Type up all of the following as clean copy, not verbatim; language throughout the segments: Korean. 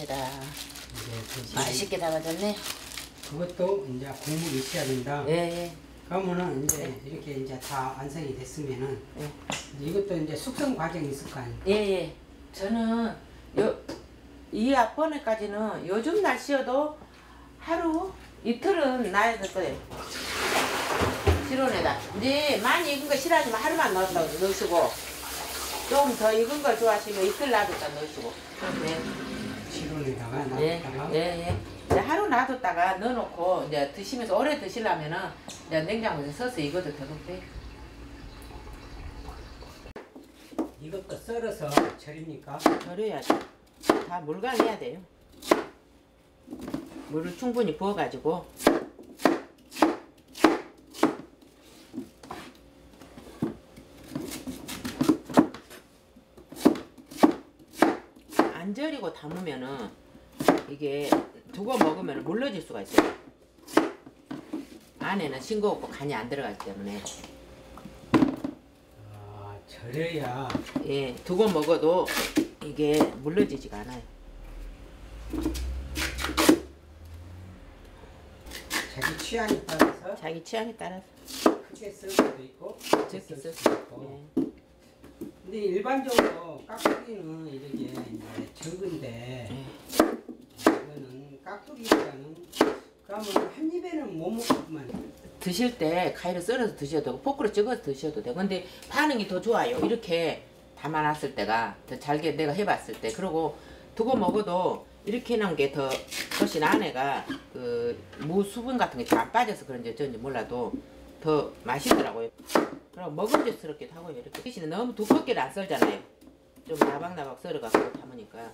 이제 맛있게 담아졌네. 그것도 이제 국물이 있어야 된다. 예. 그러면은 이제 이렇게 이제 다 완성이 됐으면은 이것도 이제 숙성 과정이 있을 거 아니에요. 예. 저는 이 앞번에까지는 요즘 날씨여도 하루 이틀은 놔야 될 거예요. 실온에다. 이제 많이 익은 거 싫어하지만 하루만 넣으시고 좀 더 익은 걸 좋아하시면 이틀 놔뒀다 넣으시고. 네. 실온에다가 놔뒀다가. 예. 이제 하루 놔뒀다가 넣어놓고 이제 드시면서 오래 드시려면은 이제 냉장고에 써서 익어도 되겠대. 이것도 썰어서 절입니까? 절여야죠. 다 물간해야 돼요. 물을 충분히 부어가지고. 안 절이고 담으면은 이게 두고 먹으면 물러질 수가 있어요. 안에는 싱거웠고 간이 안 들어가기 때문에. 아, 절여야. 예, 두고 먹어도 이게 물러지지가 않아요. 자기 취향에 따라서. 자기 취향에 따라서. 크게 쓸 수도 있고 적게 쓸 수도 있고. 근데 일반적으로 깍두기는 이렇게 이제 적은데 이거는 깍두기보다는 그러면 한 입에는 못 먹겠구만. 드실 때 가위로 썰어서 드셔도 되고 포크로 찍어서 드셔도 되고 근데 반응이 더 좋아요. 이렇게 담아놨을 때가 더 잘게 내가 해봤을 때. 그리고 두고 먹어도 이렇게 해놓은 게 더 훨씬 안에가 그 무 수분 같은 게 다 빠져서 그런지 어쩐지 몰라도 더 맛있더라고요. 그럼 먹음직스럽기도 하고요. 이렇게 대신에 너무 두껍게를 안 썰잖아요. 좀 나박나박 썰어갖고 담으니까.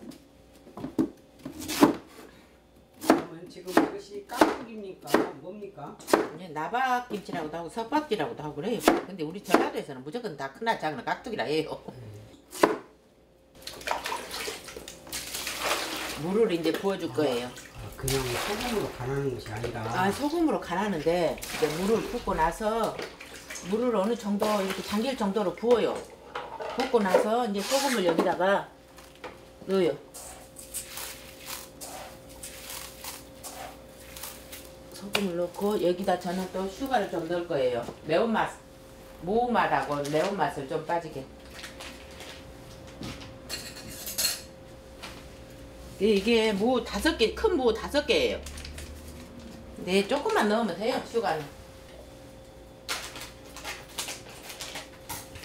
그러면 지금 이것이 깍두기입니까? 뭡니까? 그냥 나박김치라고도 하고 석박지라고도 하고 그래요. 근데 우리 전라도에서는 무조건 다 크나 작나 깍두기라 해요. 물을 이제 부어줄 거예요. 그냥 소금으로 간하는 것이 아니라. 아, 소금으로 간하는데 이제 물을 붓고 나서 물을 어느 정도 이렇게 잠길 정도로 부어요. 붓고 나서 이제 소금을 여기다가 넣어요. 소금을 넣고 여기다 저는 또 슈가를 좀 넣을 거예요. 매운맛, 무맛하고 매운맛을 좀 빠지게. 이게 무 5개, 큰 무 5개예요. 네, 조금만 넣으면 돼요, 슈가는.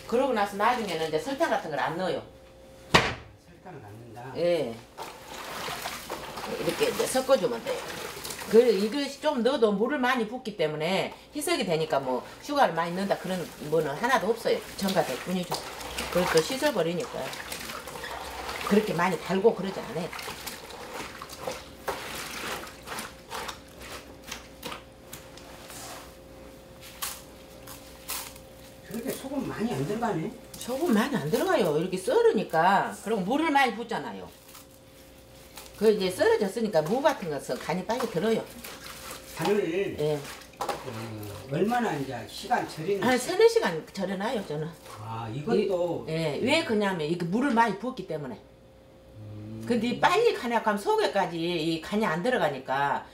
그러고 나서 나중에는 이제 설탕 같은 걸 안 넣어요. 설탕을 안 넣는다. 예. 이렇게 이제 섞어주면 돼요. 이것이 좀 넣어도 물을 많이 붓기 때문에 희석이 되니까 뭐 슈가를 많이 넣는다 그런 뭐는 하나도 없어요. 첨가될 뿐이죠. 그걸 또 씻어버리니까. 그렇게 많이 달고 그러지 않아요. 그렇게 소금 많이 안 들어가네? 소금 많이 안 들어가요. 이렇게 썰으니까. 그리고 물을 많이 붓잖아요. 그 이제 썰어졌으니까 무 같은 것은 간이 빨리 들어요. 간을 예. 얼마나 이제 시간 절이는? 한 3-4시간 절여놔요, 저는. 아, 이것도. 예. 왜 그러냐면 이게 물을 많이 부었기 때문에. 근데 빨리 간에 가면 속에까지 이 간이 안 들어가니까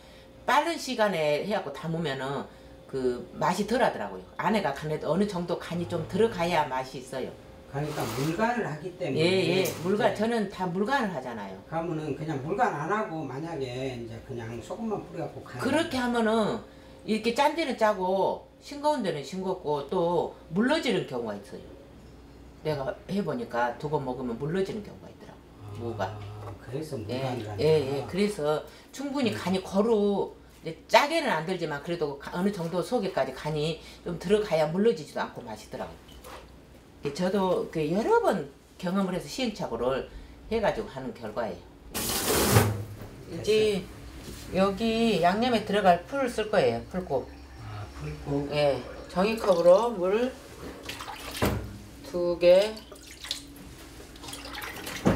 빠른 시간에 해갖고 담으면은 그 맛이 덜 하더라고요. 안에가 간에 어느 정도 간이 좀 들어가야 맛이 있어요. 그러니까 물간을 하기 때문에. 예. 물간, 저는 다 물간을 하잖아요. 그러면은 그냥 물간 안 하고 만약에 이제 그냥 소금만 뿌려갖고 간. 그렇게 하면은 이렇게 짠 데는 짜고 싱거운 데는 싱겁고 또 물러지는 경우가 있어요. 내가 해보니까 두고 먹으면 물러지는 경우가 있더라고. 무가. 그래서 물간을 한다. 예. 그래서 충분히 간이 거루 짜게는 안 들지만 그래도 어느 정도 속에까지 간이 좀 들어가야 물러지지도 않고 맛있더라고요. 저도 그 여러 번 경험을 해서 시행착오를 해가지고 하는 결과예요. 이제 여기 양념에 들어갈 풀을 쓸 거예요. 풀국. 아, 풀국. 예, 종이컵으로 물 2개,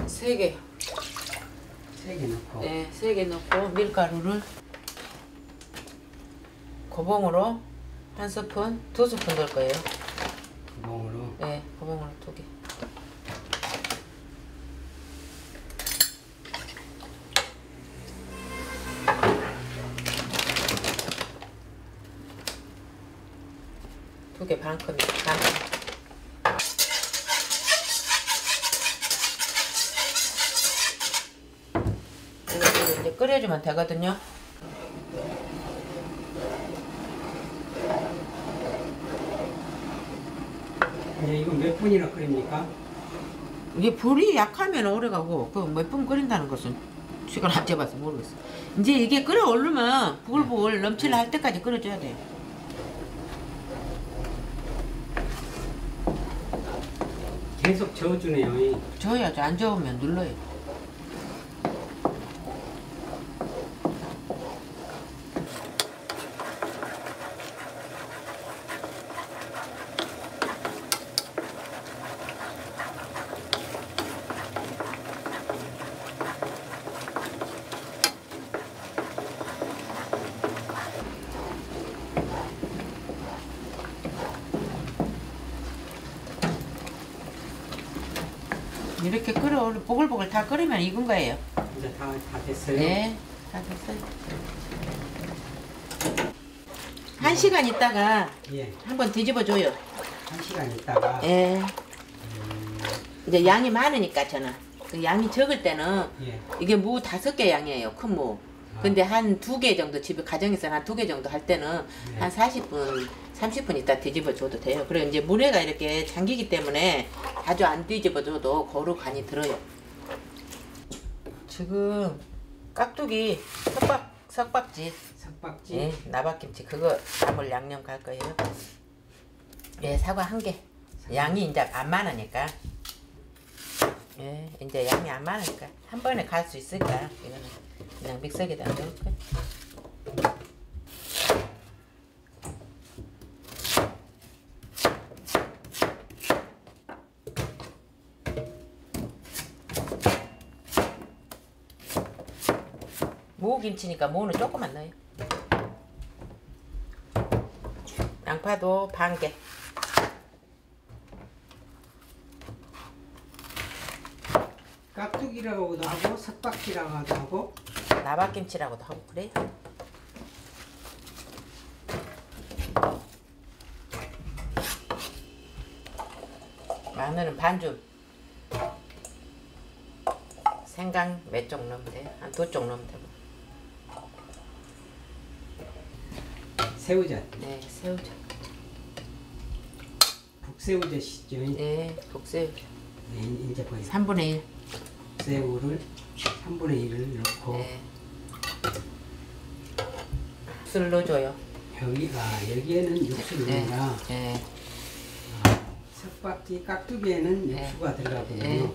3개. 3개 넣고. 네, 3개 넣고 밀가루를 고봉으로 1스푼, 2스푼 넣을 거예요. 구멍으로. 네, 고봉으로 2개. 두개 반컵. 이거 이제 끓여주면 되거든요. 이제 이거 몇 분이나 끓입니까? 이게 불이 약하면 오래가고 그 몇 분 끓인다는 것은 시간 안 재봐서 모르겠어. 이제 이게 끓어 오르면 부글부글 넘치려 할 때까지 끓여줘야 돼. 계속 저어주네요. 저어야죠. 안 저으면 눌러요. 이렇게 끓여 보글보글 다 끓이면 익은 거예요. 이제 다 됐어요? 네, 다 됐어요. 1시간 있다가 예. 한번 뒤집어 줘요. 1시간 있다가. 예. 이제 양이 많으니까 저는 그 양이 적을 때는 예. 이게 무 5개 양이에요. 큰 무. 근데 한 2개 정도 집에 가정에서 한 2개 정도 할 때는 네. 한 40분 30분 있다 뒤집어 줘도 돼요. 그리고 이제 물에가 이렇게 잠기기 때문에 자주 안 뒤집어 줘도 고루 간이 들어요. 지금 깍두기 석박지 석박지. 예, 나박김치 그거 담을 양념 갈 거예요. 예, 사과 1개. 양이 이제 안 많으니까. 예, 이제 양이 안 많으니까 한 번에 갈 수 있으니까 이거는 그냥 믹서기에다 넣을 거예요. 무김치니까 무는 조금만 넣어요. 양파도 반 개. 깍두기라고도 하고 석박지라고도 하고 나박김치라고도 하고 그래요. 마늘은 반줌. 생강 몇 쪽 넣으면 돼요? 한 2쪽 넣으면 되고. 새우젓. 네, 새우젓. 북새우젓이죠. 네, 북새우. 네, 이제 보세요. 3분의 1. 새우를 3분의 1을 넣고 네. 술 넣어줘요. 여기에는 육수를 네. 넣으나 네. 석박지 깍두기에는 네. 육수가 들어가거든요. 네.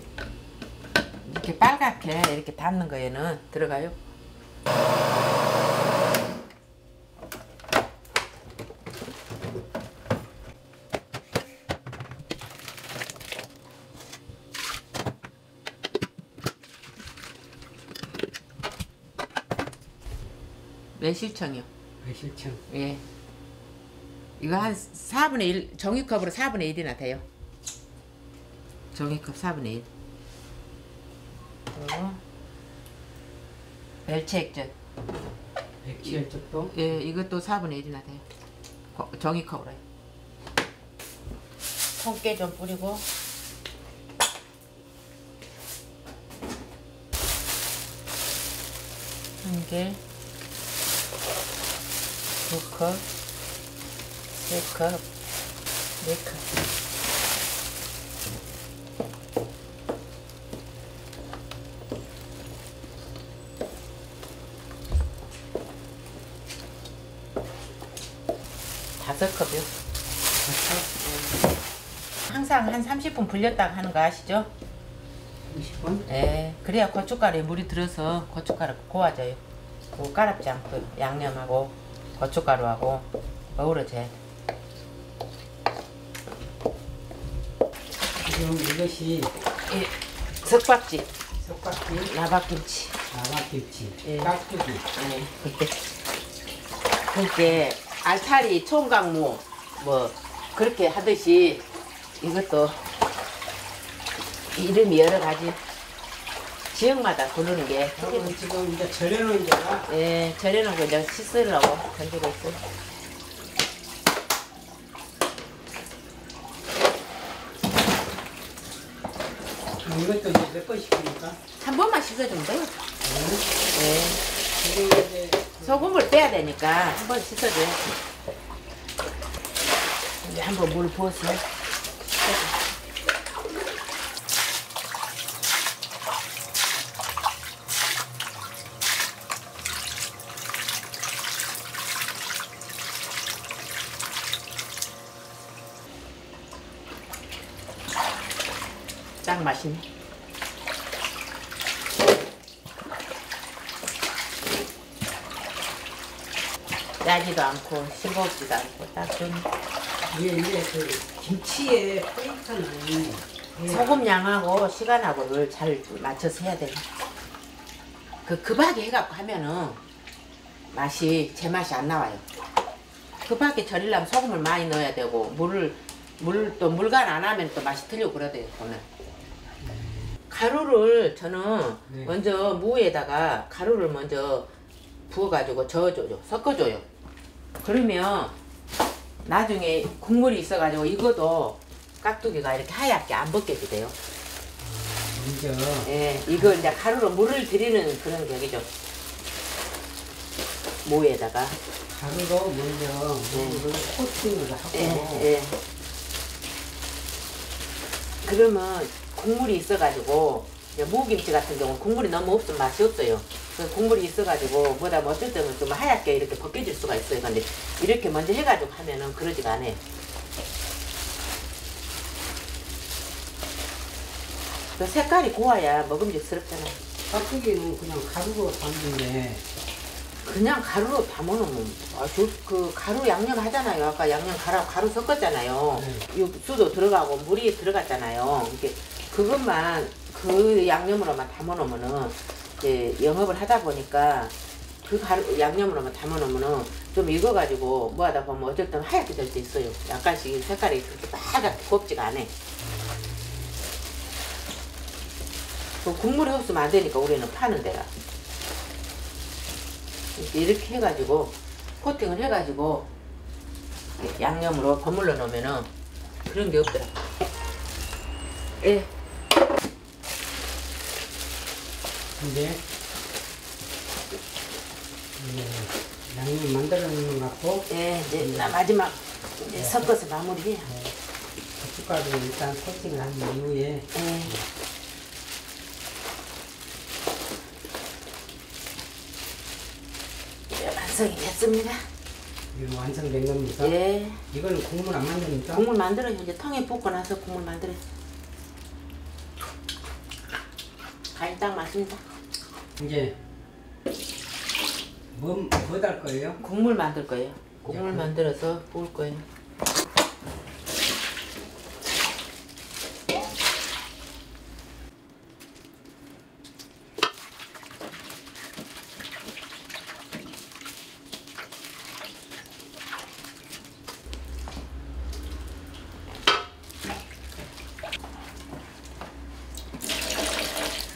이렇게 빨갛게 이렇게 담는 거에는 들어가요. 매실청이요. 매실청. 예. 이거 한 4분의 1, 종이컵으로 4분의 1이나 돼요. 종이컵 4분의 1. 그리고 멸치액젓. 백치열젓도 예, 이것도 4분의 1이나 돼요. 종이컵으로 해요. 통깨 좀 뿌리고 한 개, 2컵, 3컵, 4컵. 다섯 컵이요. 항상 한 30분 불렸다가 하는 거 아시죠? 30분? 네, 그래야 고춧가루에 물이 들어서 고춧가루 고와져요. 그거 까랍지 않고 양념하고 고춧가루하고 어우러져야 돼. 지금 이것이 석박지, 석박지, 나박김치. 나박김치, 예. 깍두기. 네, 그때 알타리, 총각무 뭐 그렇게 하듯이 이것도 이름이 여러 가지 지역마다 부르는 게. 저는 지금 이제 절여놓은 데가 네, 절여놓은 거 이제 씻으려고 던지고 있어요. 이것도 이제 몇 번 시키니까? 한 번만 씻어주면 돼요. 네. 근데 이제 소금을 빼야 되니까 한 번 씻어줘야지. 이제 한번 물 부어서 딱 맛있네. 짜지도 않고 싱겁지도 않고 딱 좋네. 이게 이제 그 김치의 포인트는 소금 양하고 시간하고를 잘 맞춰서 해야 돼요. 급하게 해갖고 하면은 맛이 제 맛이 안 나와요. 급하게 절이려면 소금을 많이 넣어야 되고 물도 물간 안 하면 또 맛이 틀리고 그러대요. 보면 가루를 저는 네. 먼저 무에다가 가루를 먼저 부어가지고 저어줘요. 섞어줘요. 그러면 나중에 국물이 있어가지고 이것도 깍두기가 이렇게 하얗게 안 벗겨도 돼요. 먼저 예, 이거 이제 가루로 물을 들이는 그런 격이죠. 무에다가. 가루로 먼저 물을 코팅을 하고 예. 그러면 국물이 있어가지고 이제 무김치 같은 경우는 국물이 너무 없으면 맛이 없어요. 그 국물이 있어가지고 뭐다 뭐 어쩔 때는 좀 하얗게 이렇게 벗겨질 수가 있어요. 근데 이렇게 먼저 해가지고 하면은 그러지가 않아요. 그 색깔이 고와야 먹음직스럽잖아요. 깍두기는 그냥 가루로 담는데 그냥 가루로 담아놓으면 그 가루 양념 하잖아요. 아까 양념 가루 섞었잖아요. 네. 육수도 들어가고 물이 들어갔잖아요. 이렇게 그것만 그 양념으로만 담아놓으면은 이제 영업을 하다 보니까 그 가루 양념으로만 담아놓으면은 좀 익어가지고 뭐하다 보면 어쩔 때는 하얗게 될 때 있어요. 약간씩 색깔이 그렇게 빨갛게 곱지가 않아. 그 국물이 없으면 안 되니까 우리는 파는 데가. 이렇게 해가지고 코팅을 해가지고 양념으로 버물러 놓으면은 그런 게 없더라. 예. 이제 양념 만들어 놓는 것 같고 예, 이제 마지막 이제 섞어서 마무리해요. 고춧가루 일단 코팅을 한 이후에 예. 이제 완성이 됐습니다. 이거 완성된 겁니까? 예. 이거는 국물 안 만듭니까? 국물 만들어요. 이제 통에 붓고 나서 국물 만들어요. 간이 딱 맞습니다. 이제 뭐 할 거예요? 국물 만들 거예요. 국물 만들어서 부을 거예요.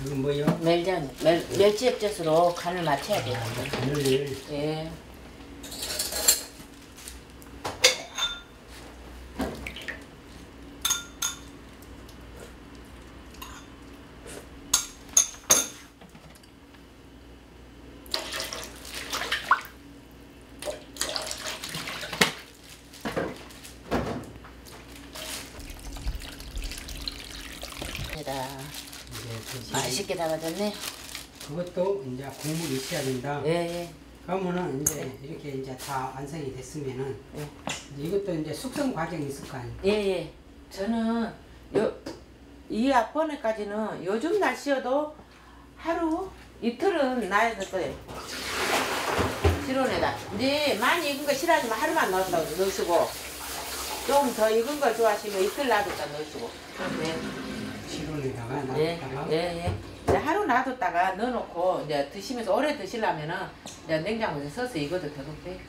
이건 뭐요? 멸치 엽젓으로 간을 맞춰야 돼요. 간을 예. 맛있게 담아졌네. 그것도 이제 국물이 있어야 된다. 예. 그러면은 이제 이렇게 이제 다 완성이 됐으면은 예. 이제 이것도 이제 숙성 과정이 있을 거 아니에요. 예. 저는 이 앞번에까지는 요즘 날씨여도 하루 이틀은 놔야 될 거예요. 실온에다. 이제 많이 익은 거 싫어하지만 하루만 넣으시고 좀 더 익은 거 좋아하시면 이틀 놔뒀다 넣으시고. 네. 실온에다가 예. 놔뒀다가 예. 이제 하루 놔뒀다가 넣어놓고 이제 드시면서 오래 드시려면은 이제 냉장고에 서서 익어도 되고 그래요.